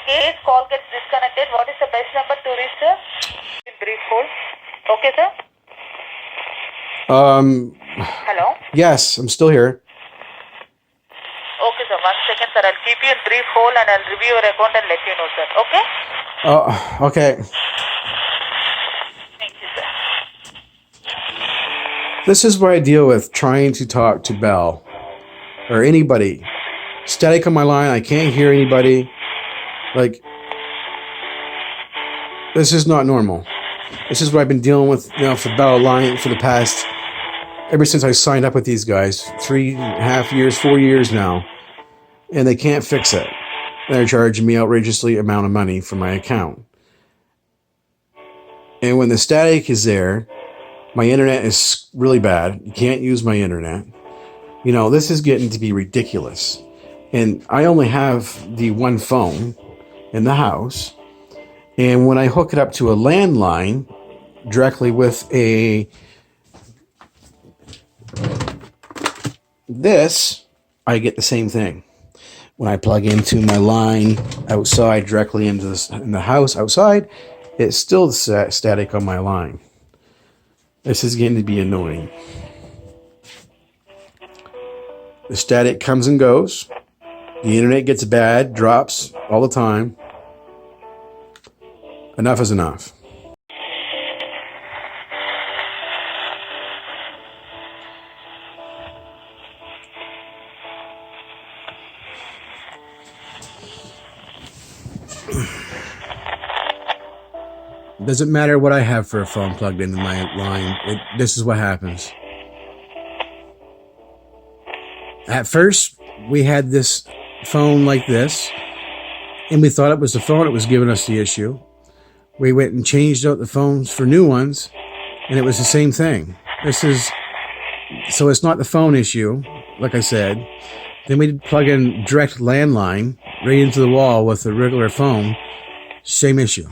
case call gets disconnected, what is the best number to reach, sir? In brief hold. Okay, sir. Hello? Yes, I'm still here. Okay, sir. 1 second, sir. I'll keep you in brief hold and I'll review your account and let you know, sir. Okay? Okay. Thank you, sir. This is what I deal with trying to talk to Bell or anybody. Static on my line. I can't hear anybody. Like, this is not normal. This is what I've been dealing with, for Bell Aliant for the past, ever since I signed up with these guys, 3.5 years, 4 years now, and they can't fix it. They're charging me outrageously amount of money for my account. And when the static is there, my internet is really bad. You can't use my internet. This is getting to be ridiculous. And I only have the one phone in the house. And when I hook it up to a landline directly with this, I get the same thing. When I plug into my line outside directly in the house outside, it's still static on my line. This is getting to be annoying. The static comes and goes. The internet gets bad, drops all the time. Enough is enough. Doesn't matter what I have for a phone plugged into my line. This is what happens. At first, we had this phone like this, and we thought it was the phone that was giving us the issue. We went and changed out the phones for new ones, and it was the same thing. So it's not the phone issue, like I said. Then we plug in direct landline right into the wall with a regular phone. Same issue.